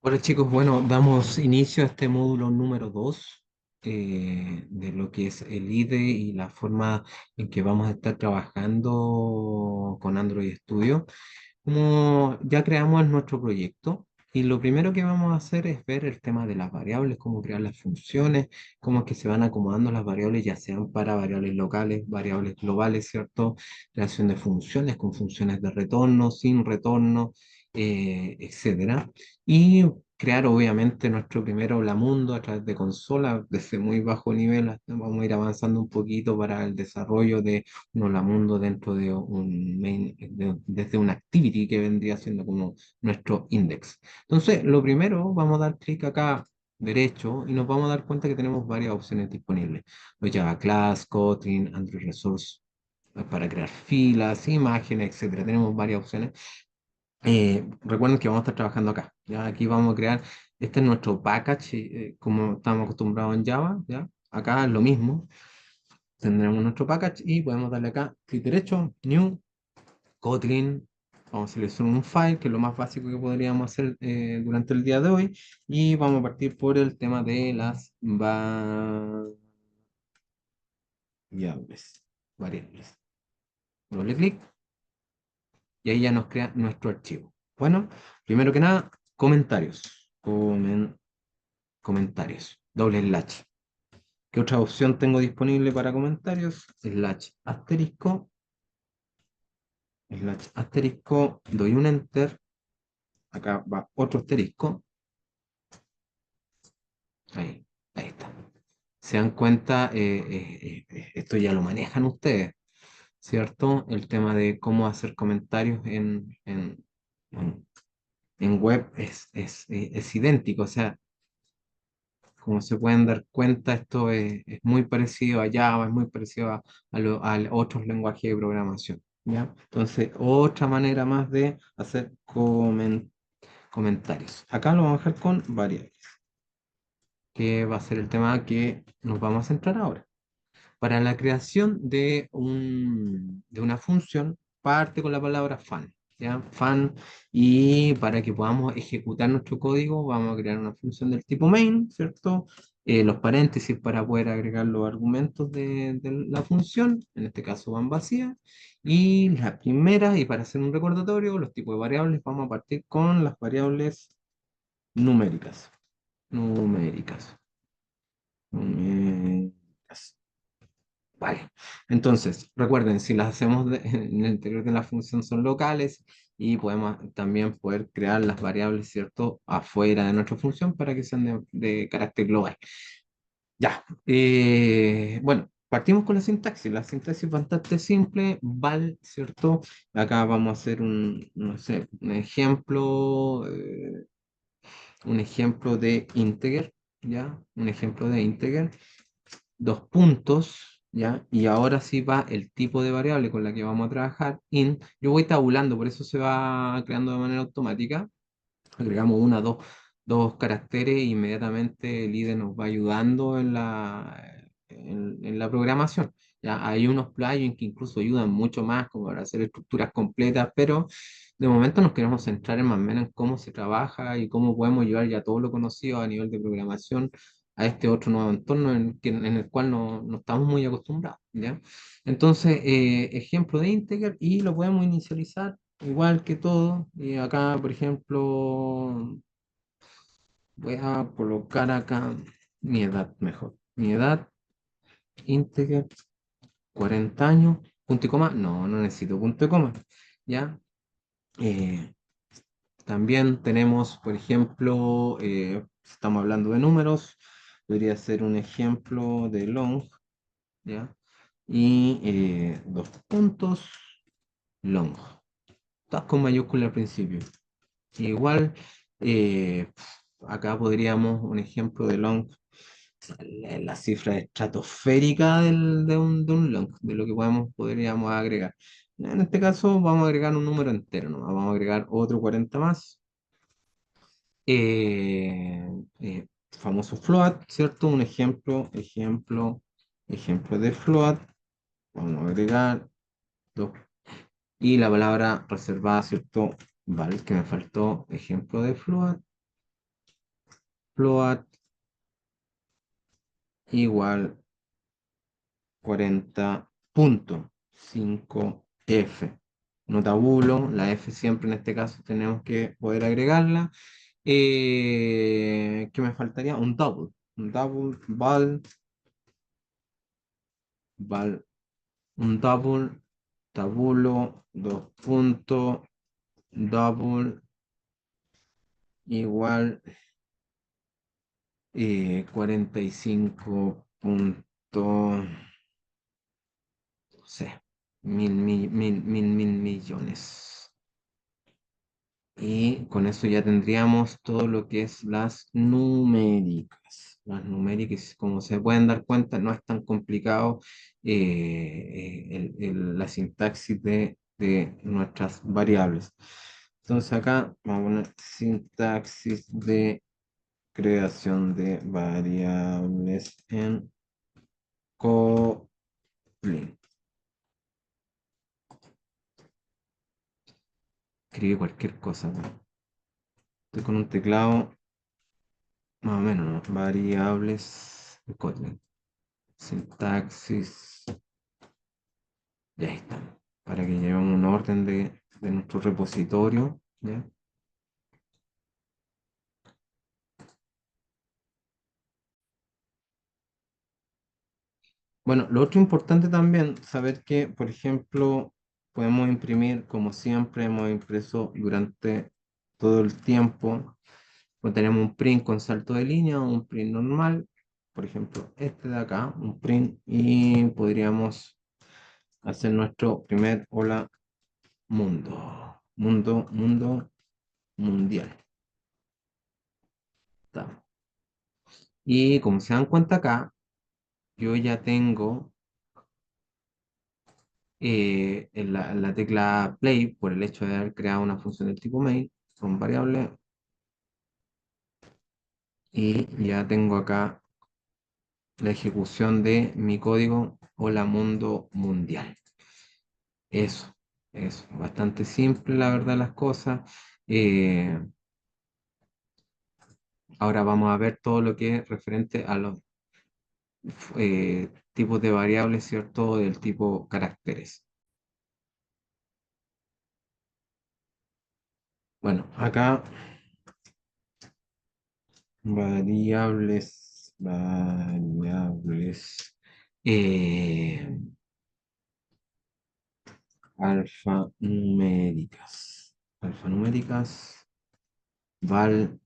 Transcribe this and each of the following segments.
Hola chicos, bueno, damos inicio a este módulo número 2 de lo que es el IDE y la forma en que vamos a estar trabajando con Android Studio. Como ya creamos nuestro proyecto y lo primero que vamos a hacer es ver el tema de las variables, cómo crear las funciones, cómo es que se van acomodando las variables, ya sean para variables locales, variables globales, ¿cierto? Creación de funciones con funciones de retorno, sin retorno, etcétera. Y crear obviamente nuestro primero Lamundo a través de consola, desde muy bajo nivel, vamos a ir avanzando un poquito para el desarrollo de un Lamundo dentro de un main, desde una activity que vendría siendo como nuestro index. Entonces, lo primero, vamos a dar clic acá derecho y nos vamos a dar cuenta que tenemos varias opciones disponibles. Los Java Class, Kotlin, Android Resource para crear filas, imágenes, etcétera. Tenemos varias opciones. Recuerden que vamos a estar trabajando acá. ¿Ya? Aquí vamos a crear, este es nuestro package, como estamos acostumbrados en Java. ¿Ya? Acá es lo mismo. Tendremos nuestro package y podemos darle acá, clic derecho, New, Kotlin. Vamos a seleccionar un file, que es lo más básico que podríamos hacer durante el día de hoy. Y vamos a partir por el tema de las variables. Variables. Doble clic y ahí ya nos crea nuestro archivo. Bueno, primero que nada, comentarios. Comentarios. Doble slash. ¿Qué otra opción tengo disponible para comentarios? Slash asterisco, doy un enter, acá va otro asterisco, ahí, ahí está. Se dan cuenta, esto ya lo manejan ustedes, ¿cierto? El tema de cómo hacer comentarios en, en web es idéntico, o sea, como se pueden dar cuenta, esto es muy parecido a Java, es muy parecido a otros lenguajes de programación, ¿ya? Entonces, otra manera más de hacer comentarios. Acá lo vamos a dejar con variables, que va a ser el tema que nos vamos a centrar ahora. Para la creación de una función, parte con la palabra fan, ¿ya? Fan, y para que podamos ejecutar nuestro código, vamos a crear una función del tipo main, ¿cierto? Los paréntesis para poder agregar los argumentos de la función, en este caso van vacías, y la primera, y para hacer un recordatorio, los tipos de variables, vamos a partir con las variables numéricas, numéricas, numéricas. Vale. Entonces, recuerden, si las hacemos en el interior de la función son locales y podemos también poder crear las variables, ¿cierto?, afuera de nuestra función para que sean de carácter global. Ya. Bueno, partimos con la sintaxis. La sintaxis es bastante simple. Val, ¿cierto? Acá vamos a hacer no sé, un ejemplo de integer, ¿ya? Un ejemplo de integer, dos puntos, ¿ya? Y ahora sí va el tipo de variable con la que vamos a trabajar, int. Yo voy tabulando, por eso se va creando de manera automática. Agregamos dos caracteres e inmediatamente el IDE nos va ayudando en la programación. Ya hay unos plugins que incluso ayudan mucho más como para hacer estructuras completas, pero de momento nos queremos centrar en más o menos en cómo se trabaja y cómo podemos llevar ya todo lo conocido a nivel de programación a este otro nuevo entorno en el cual no estamos muy acostumbrados, ¿ya? Entonces, ejemplo de integer y lo podemos inicializar igual que todo. Y acá, por ejemplo, voy a colocar acá mi edad mejor. Mi edad, integer, 40 años, punto y coma. No necesito punto y coma. ¿Ya? Eh, También tenemos, por ejemplo, estamos hablando de números, podría ser un ejemplo de long, ¿ya? Y dos puntos, long. Todas con mayúscula al principio. Igual, eh, acá podríamos, un ejemplo de long, la cifra estratosférica de un long, de lo que podríamos agregar. En este caso vamos a agregar un número entero, ¿no? Vamos a agregar otro 40 más. Eh, Famoso float, ¿cierto? Un ejemplo de float. Vamos a agregar dos. Y la palabra reservada, ¿cierto? Vale, que me faltó ejemplo de float. float igual 40.5F. No tabulo, la F siempre en este caso tenemos que poder agregarla. ¿Qué me faltaría? Un double. Un double, val, un double, tabulo, dos puntos, double, igual 45 puntos, no sé, mil millones. Y con eso ya tendríamos todo lo que es las numéricas. Las numéricas, como se pueden dar cuenta, no es tan complicado la sintaxis de nuestras variables. Entonces acá vamos a poner sintaxis de creación de variables en Kotlin. Escribe cualquier cosa, ¿no? Estoy con un teclado más o menos, ¿no? Variables de Kotlin. Sintaxis. Ya está. Para que llevemos un orden de nuestro repositorio. ¿Ya? Bueno, lo otro importante también, saber que, por ejemplo, podemos imprimir, como siempre hemos impreso durante todo el tiempo, pues tenemos un print con salto de línea o un print normal, por ejemplo, este de acá, un print, y podríamos hacer nuestro primer hola mundo, mundo mundial. Está. Y como se dan cuenta acá, yo ya tengo en la tecla play, por el hecho de haber creado una función del tipo main, con variable, y ya tengo acá la ejecución de mi código hola mundo mundial. Eso, eso, bastante simple la verdad las cosas. Eh, Ahora vamos a ver todo lo que es referente a los tipos de variables, ¿cierto? Del tipo caracteres. Bueno, acá variables eh, alfanuméricas. Alfanuméricas, val,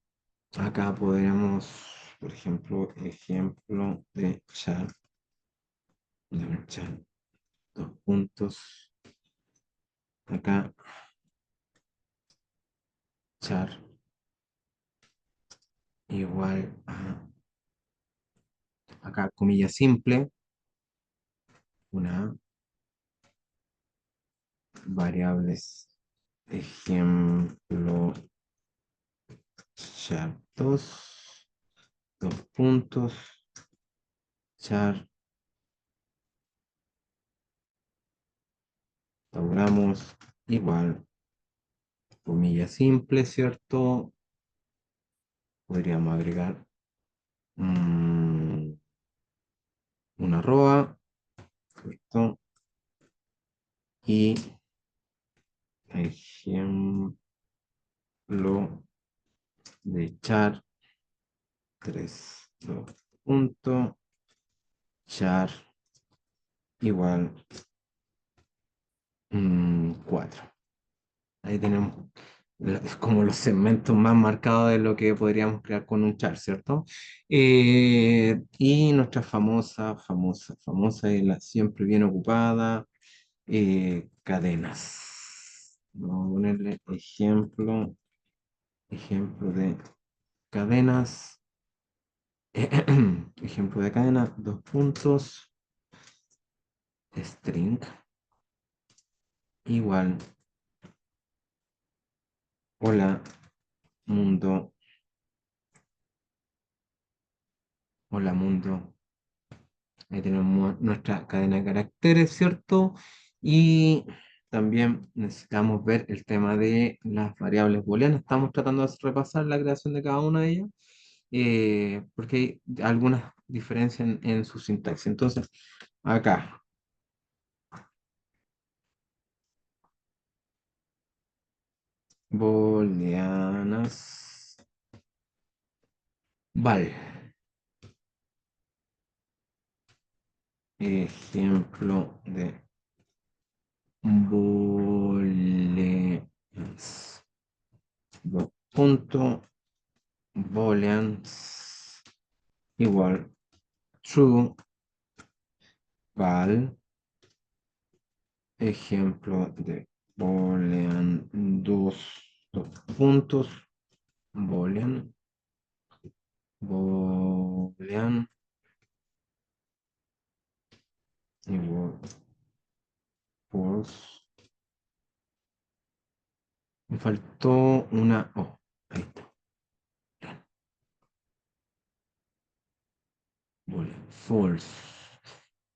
acá podríamos, por ejemplo, ejemplo de char, dos puntos, acá, char, igual a, acá, comilla simple, una variables, ejemplo, char 2 dos puntos, char, tabulamos, igual, comilla simple, ¿cierto? Podríamos agregar mm, una arroba, ¿cierto? Y ejemplo de char 3 dos punto, char igual 4. Ahí tenemos es como los segmentos más marcados de lo que podríamos crear con un char, ¿cierto? Y nuestra famosa y la siempre bien ocupada, cadenas. Vamos a ponerle ejemplo de cadenas, ejemplo de cadena, dos puntos, string, igual, hola, mundo, hola, mundo. Ahí tenemos nuestra cadena de caracteres, ¿cierto? Y también necesitamos ver el tema de las variables booleanas. Estamos tratando de repasar la creación de cada una de ellas. porque hay algunas diferencias en su sintaxis. Entonces, acá, booleanas, val, ejemplo de booleans, punto, booleans, igual, true, val, ejemplo de boolean, dos puntos, boolean, boolean, igual, false. Me faltó una O. Ahí está. Boolean, false.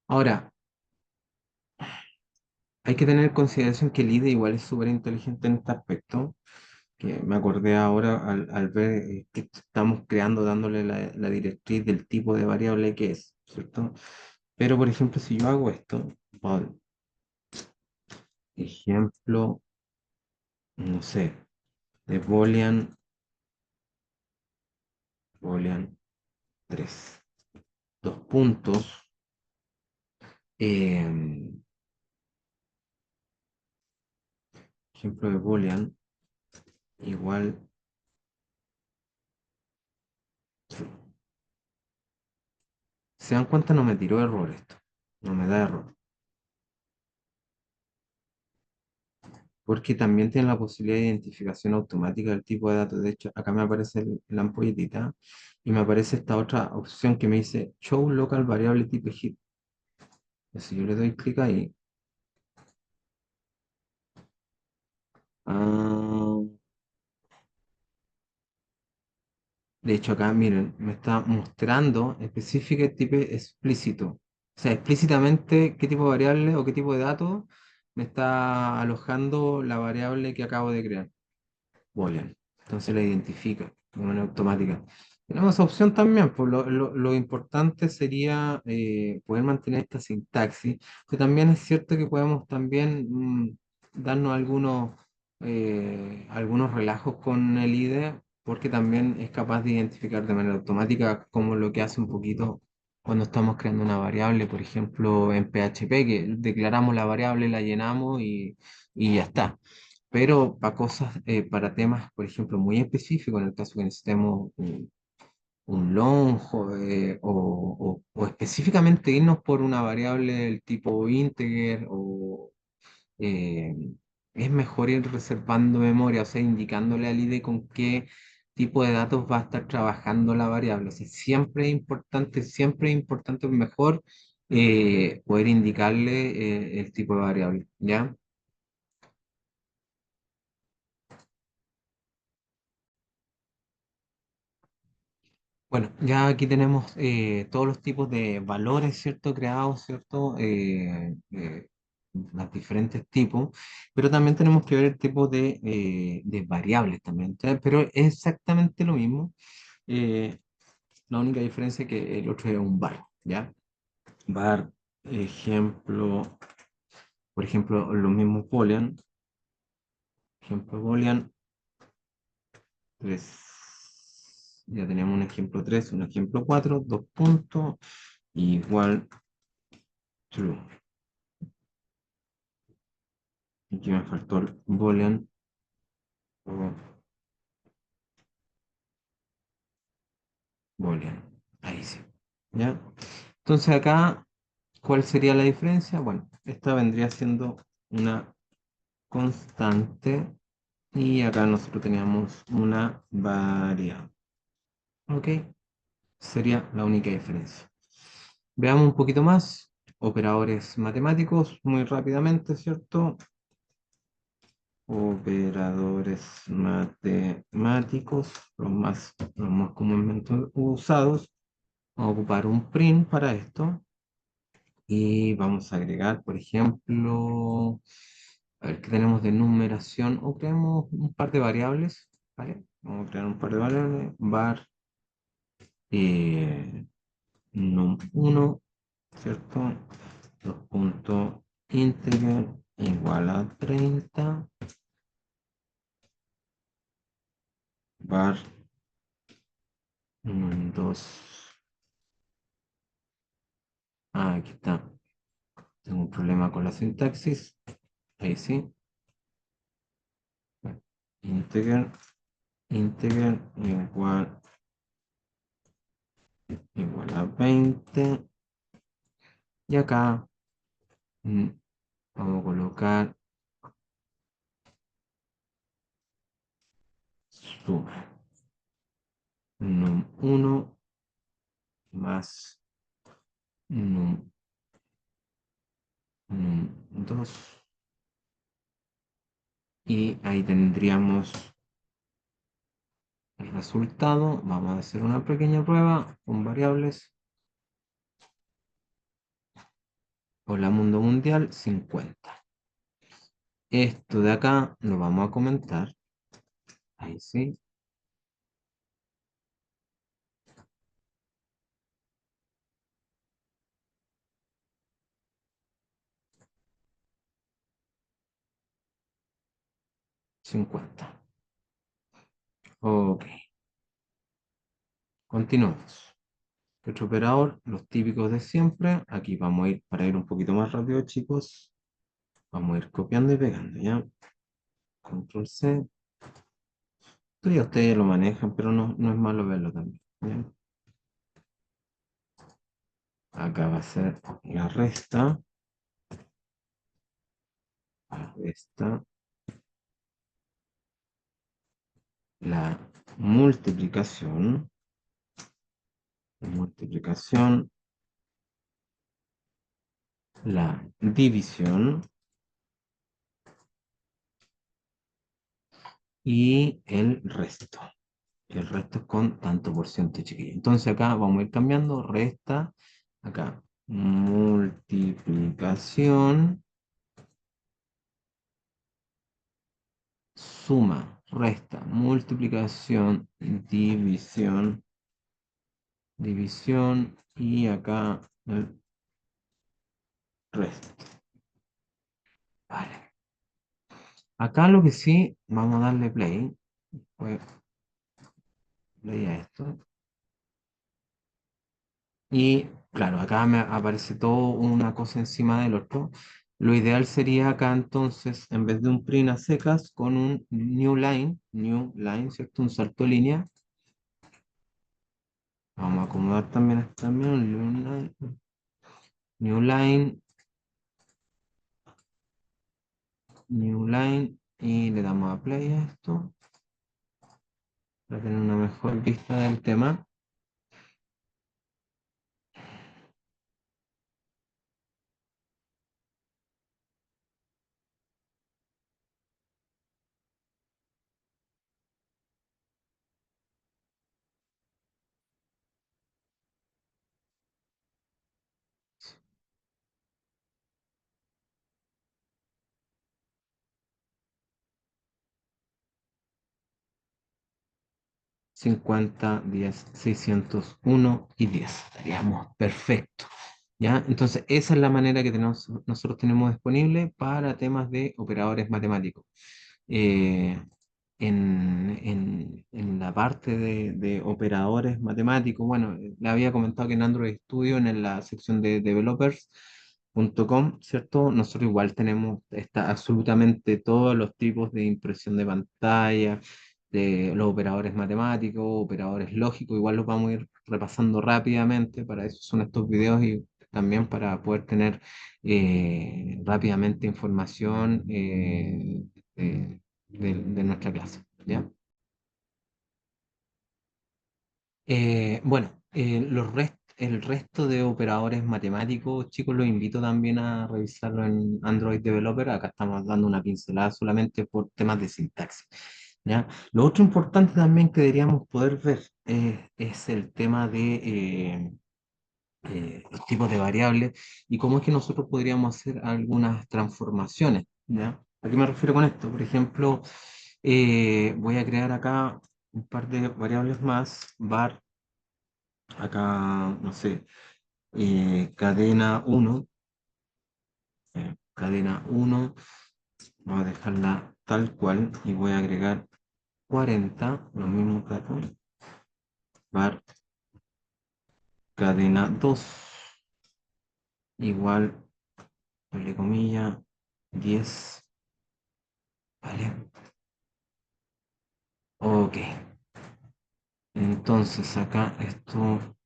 Ahora, hay que tener en consideración que el IDE igual es súper inteligente en este aspecto, que me acordé ahora al ver que estamos creando, dándole la directriz del tipo de variable que es, ¿cierto? Pero, por ejemplo, si yo hago esto, por ejemplo, no sé, de Boolean 3 dos puntos, eh, ejemplo de Boolean igual true. ¿Se dan cuenta? No me tiró error esto, no me da error. Porque también tiene la posibilidad de identificación automática del tipo de datos. De hecho, acá me aparece la ampolletita y me aparece esta otra opción que me dice Show Local Variable Type Hit. Si yo le doy clic ahí, ah, de hecho acá, miren, me está mostrando específico tipo explícito. O sea, explícitamente qué tipo de variable o qué tipo de datos me está alojando la variable que acabo de crear. Boolean. Entonces la identifica de manera automática. Tenemos esa opción también, pues lo importante sería poder mantener esta sintaxis, que también es cierto que podemos también darnos algunos relajos con el IDE, porque también es capaz de identificar de manera automática como lo que hace un poquito cuando estamos creando una variable, por ejemplo, en PHP, que declaramos la variable, la llenamos y ya está. Pero para cosas, para temas, por ejemplo, muy específicos, en el caso que necesitemos un lonjo o específicamente irnos por una variable del tipo integer eh, es mejor ir reservando memoria, o sea, indicándole al IDE con qué tipo de datos va a estar trabajando la variable. O sea, siempre es importante, mejor poder indicarle el tipo de variable, ¿ya? Bueno, ya aquí tenemos todos los tipos de valores, ¿cierto? Creados, ¿cierto? Los diferentes tipos, pero también tenemos que ver el tipo de variables también. Pero es exactamente lo mismo. eh, la única diferencia es que el otro es un var, ¿ya? Var, ejemplo, por ejemplo, los mismos boolean, ejemplo boolean 3. Ya tenemos un ejemplo 3, un ejemplo 4, dos puntos, igual true. Aquí me faltó el boolean o boolean. Ahí sí. ¿Ya? Entonces acá, ¿cuál sería la diferencia? Bueno, esta vendría siendo una constante y acá nosotros teníamos una variable. ¿Ok? Sería la única diferencia. Veamos un poquito más. Operadores matemáticos, muy rápidamente, ¿cierto? Operadores matemáticos, los más comúnmente usados. Vamos a ocupar un print para esto y vamos a agregar, por ejemplo, a ver qué tenemos de numeración o creamos un par de variables, ¿vale? Vamos a crear un par de variables, var num1, ¿cierto? Dos puntos integer igual a 30 var num2. Ah, aquí está. Tengo un problema con la sintaxis. Ahí sí. Integer, integer igual a 20. Y acá vamos a colocar suma num1 más num2. Y ahí tendríamos el resultado. Vamos a hacer una pequeña prueba con variables. Hola mundo mundial 50. Esto de acá lo vamos a comentar. Ahí sí. 50. Ok. Continuamos. Otro operador, los típicos de siempre. Aquí vamos a ir, para ir un poquito más rápido, chicos. Vamos a ir copiando y pegando, ¿ya? Control C. Esto ya ustedes lo manejan, pero no es malo verlo también. ¿Ya? Acá va a ser la resta, la multiplicación, multiplicación, la división y el resto. El resto es con tanto por ciento, chiquillos. Entonces acá vamos a ir cambiando, resta, acá, multiplicación, suma, resta, multiplicación, división, división y acá el resto. Vale. Acá lo que sí, vamos a darle play. Pues, play a esto. Y claro, acá me aparece todo una cosa encima del otro. Lo ideal sería acá entonces, en vez de un print a secas, con un new line, ¿cierto? Un salto de línea. Vamos a acomodar también esto también, un new line, new line, y le damos a play a esto, para tener una mejor vista del tema. 50, 10, 601 y 10. Estaríamos perfecto. ¿Ya? Entonces, esa es la manera que nosotros tenemos disponible para temas de operadores matemáticos. Eh, en la parte de operadores matemáticos, bueno, le había comentado que en Android Studio, en la sección de developers.com, ¿cierto? Nosotros igual tenemos absolutamente todos los tipos de impresión de pantalla, de los operadores matemáticos, operadores lógicos, igual los vamos a ir repasando rápidamente, para eso son estos videos y también para poder tener rápidamente información de nuestra clase, ¿ya? Bueno, el resto de operadores matemáticos, chicos, los invito también a revisarlo en Android Developer. Acá estamos dando una pincelada solamente por temas de sintaxis, ¿ya? Lo otro importante también que deberíamos poder ver es el tema de los tipos de variables y cómo es que nosotros podríamos hacer algunas transformaciones, ¿ya? ¿A qué me refiero con esto? Por ejemplo, voy a crear acá un par de variables más, var Acá, no sé, cadena uno, cadena uno, voy a dejarla tal cual y voy a agregar 40 los mismos datos, var cadena 2 igual, doble comilla, 10, ¿vale? Ok, entonces acá esto,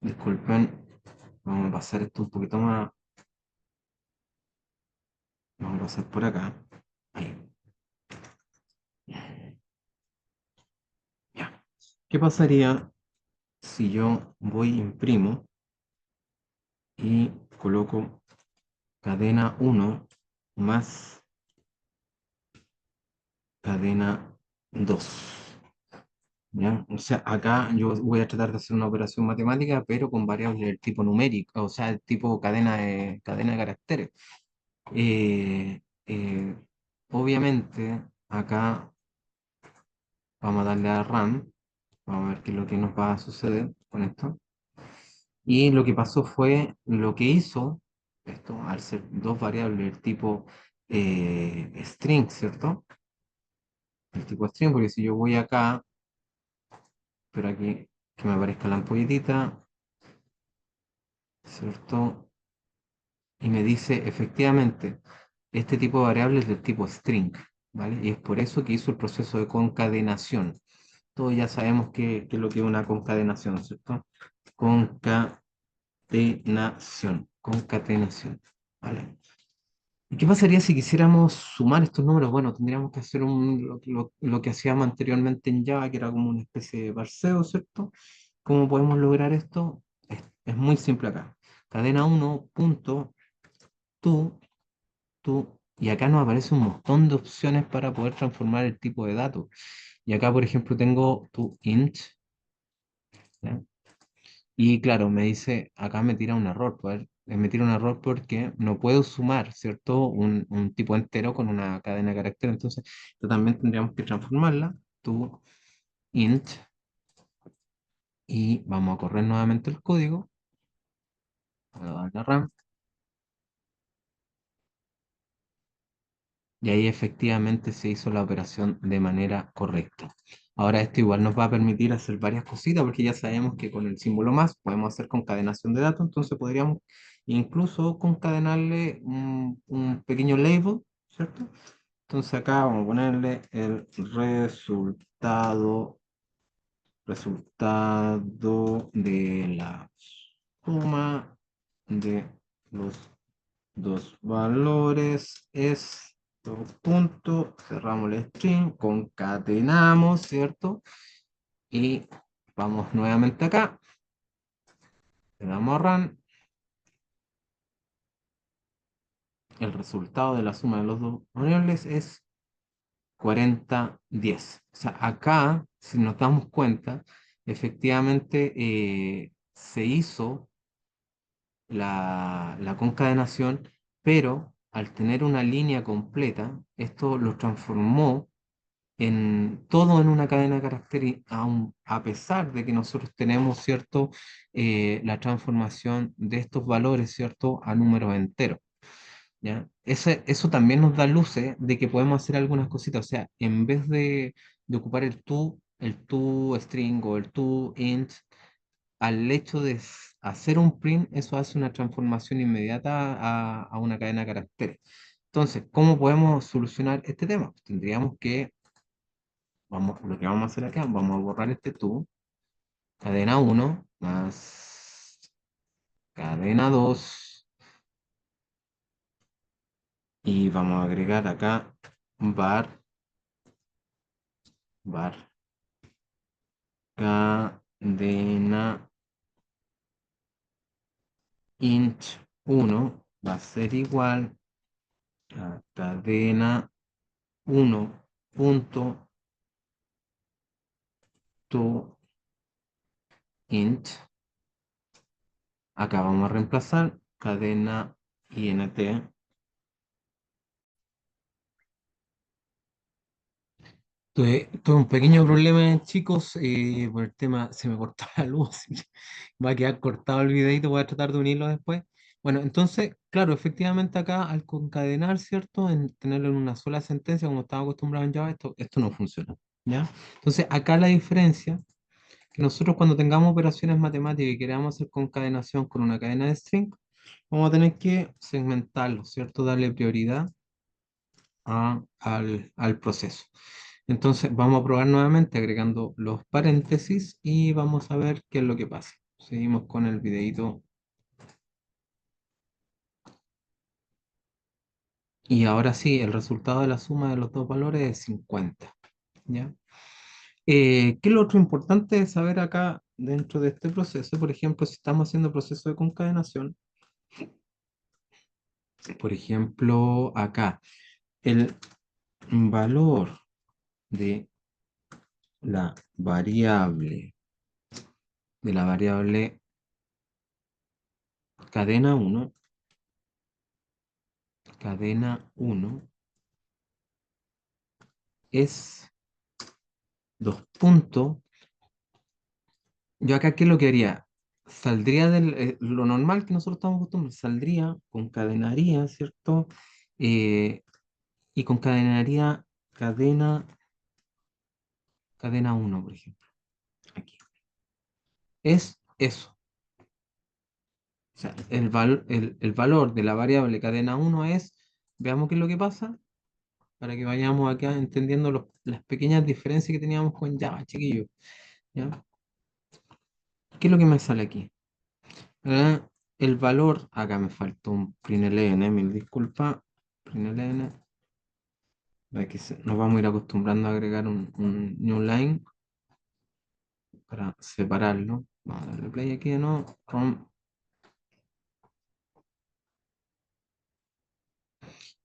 disculpen, vamos a pasar esto un poquito más, vamos a pasar por acá, ahí, ya. ¿Qué pasaría si yo voy, imprimo y coloco cadena uno más cadena 2? ¿Ya? O sea, acá yo voy a tratar de hacer una operación matemática, pero con variables del tipo numérico, o sea, el tipo cadena de caracteres. Eh, eh, Obviamente, acá vamos a darle a run, vamos a ver qué es lo que nos va a suceder con esto. Y lo que pasó fue, lo que hizo esto, al ser dos variables del tipo string, ¿cierto? El tipo string, porque si yo voy acá, pero aquí que me aparezca la ampolletita, ¿cierto? Y me dice efectivamente, este tipo de variable es del tipo string, ¿vale? Y es por eso que hizo el proceso de concadenación. Todos ya sabemos qué es lo que es una concadenación, ¿cierto? Concatenación, ¿vale? ¿Y qué pasaría si quisiéramos sumar estos números? Bueno, tendríamos que hacer lo que hacíamos anteriormente en Java, que era como una especie de parseo, ¿cierto? ¿Cómo podemos lograr esto? Es muy simple acá. Cadena uno punto tú, y acá nos aparece un montón de opciones para poder transformar el tipo de datos. Y acá, por ejemplo, tengo tu int, ¿ya? Y claro, me dice, acá me tira un error, pues, me tira un error porque no puedo sumar, ¿cierto? Un tipo entero con una cadena de caracteres. Entonces, esto también tendríamos que transformarla, tu int, y vamos a correr nuevamente el código, voy a darle a RAM, y ahí efectivamente se hizo la operación de manera correcta. Ahora esto igual nos va a permitir hacer varias cositas porque ya sabemos que con el símbolo más podemos hacer concadenación de datos, entonces podríamos incluso concadenarle un pequeño label, ¿cierto? Entonces acá vamos a ponerle el resultado de la suma de los dos valores es dos puntos, cerramos el string, concatenamos, ¿cierto? Y vamos nuevamente acá, le damos a run, el resultado de la suma de los dos variables es 40 10. O sea, acá, si nos damos cuenta, efectivamente se hizo la concadenación, pero al tener una línea completa, esto lo transformó en todo en una cadena de caracteres, a pesar de que nosotros tenemos, ¿cierto? La transformación de estos valores, ¿cierto? A números enteros, ¿ya? Eso también nos da luces de que podemos hacer algunas cositas, o sea, en vez de ocupar el to string o el to int, al hecho de hacer un print, eso hace una transformación inmediata a una cadena de caracteres. Entonces, ¿cómo podemos solucionar este tema? Tendríamos que lo que vamos a hacer acá, vamos a borrar este to, cadena uno más cadena 2 y vamos a agregar acá var cadena int uno va a ser igual a cadena uno punto to int. Acá vamos a reemplazar cadena int Tuve un pequeño problema, chicos, por el tema, se me cortó la luz, así que va a quedar cortado el videito, voy a tratar de unirlo después. Bueno, entonces, claro, efectivamente acá al concadenar, ¿cierto? En tenerlo en una sola sentencia, como estaba acostumbrado en Java, esto no funciona, ¿ya? Entonces, acá la diferencia, que nosotros cuando tengamos operaciones matemáticas y queramos hacer concadenación con una cadena de string, vamos a tener que segmentarlo, ¿cierto? Darle prioridad al proceso. Entonces vamos a probar nuevamente agregando los paréntesis y vamos a ver qué es lo que pasa. Seguimos con el videito y ahora sí, el resultado de la suma de los dos valores es 50. ¿Ya? ¿Qué es lo otro importante de saber acá dentro de este proceso? Por ejemplo, si estamos haciendo proceso de concadenación, por ejemplo, acá el valor de la variable, de la variable cadena uno, es dos puntos. Yo acá, ¿qué es lo que haría? Saldría lo normal que nosotros estamos acostumbrados, saldría, concadenaría, ¿cierto? Eh, y concadenaría cadena, cadena uno, por ejemplo. Aquí. Es eso. O sea, el valor de la variable cadena uno es, veamos qué es lo que pasa, para que vayamos acá entendiendo las pequeñas diferencias que teníamos con Java, chiquillos. ¿Ya? ¿Qué es lo que me sale aquí? Ah, el valor, acá me faltó un println, mil disculpas. Println, nos vamos a ir acostumbrando a agregar un new line para separarlo. Vamos a darle play aquí de nuevo.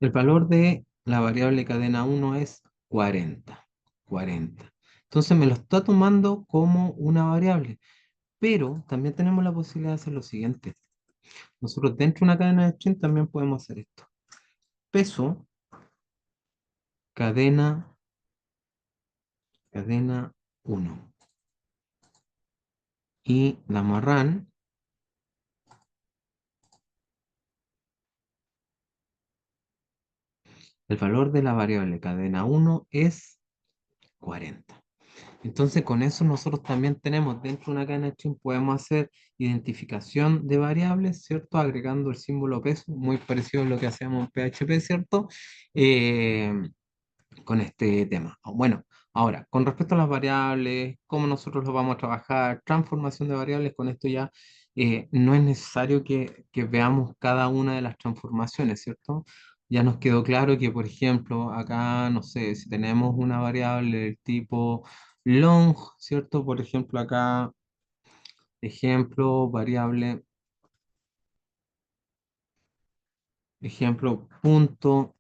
El valor de la variable cadena uno es 40. 40. Entonces me lo está tomando como una variable, pero también tenemos la posibilidad de hacer lo siguiente. Nosotros dentro de una cadena de string también podemos hacer esto. Peso, cadena, cadena uno. Y la marrán, el valor de la variable cadena uno es 40. Entonces, con eso nosotros también tenemos dentro de una cadena string, podemos hacer identificación de variables, ¿cierto? Agregando el símbolo peso, muy parecido a lo que hacemos en PHP, ¿cierto? Eh, con este tema. Bueno, ahora, con respecto a las variables, cómo nosotros lo vamos a trabajar, transformación de variables, con esto ya no es necesario que veamos cada una de las transformaciones, ¿cierto? Ya nos quedó claro que, por ejemplo, acá, no sé, si tenemos una variable del tipo long, ¿cierto? Por ejemplo, acá, ejemplo, variable, ejemplo, punto.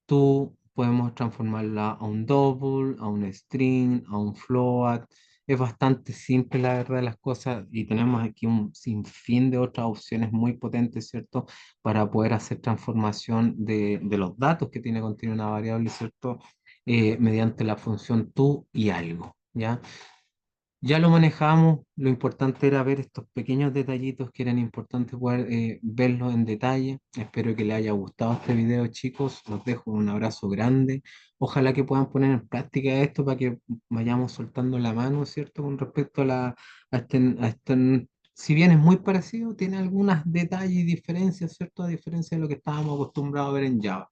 Tú podemos transformarla a un double, a un string, a un float. Es bastante simple, la verdad, de las cosas, y tenemos aquí un sinfín de otras opciones muy potentes, ¿cierto? Para poder hacer transformación de los datos que tiene contiene una variable, ¿cierto? Mediante la función tú y algo, ¿ya? Ya lo manejamos, lo importante era ver estos pequeños detallitos que eran importantes poder verlos en detalle. Espero que les haya gustado este video, chicos. Los dejo un abrazo grande. Ojalá que puedan poner en práctica esto para que vayamos soltando la mano, ¿cierto? Con respecto si bien es muy parecido, tiene algunos detalles y diferencias, ¿cierto? A diferencia de lo que estábamos acostumbrados a ver en Java.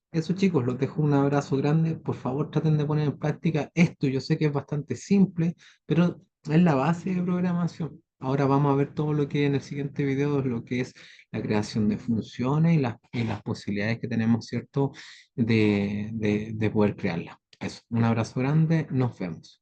Eso, chicos, los dejo un abrazo grande. Por favor, traten de poner en práctica esto. Yo sé que es bastante simple, pero es la base de programación. Ahora vamos a ver todo lo que en el siguiente video es lo que es la creación de funciones y las posibilidades que tenemos, ¿cierto?, de poder crearlas. Eso, un abrazo grande. Nos vemos.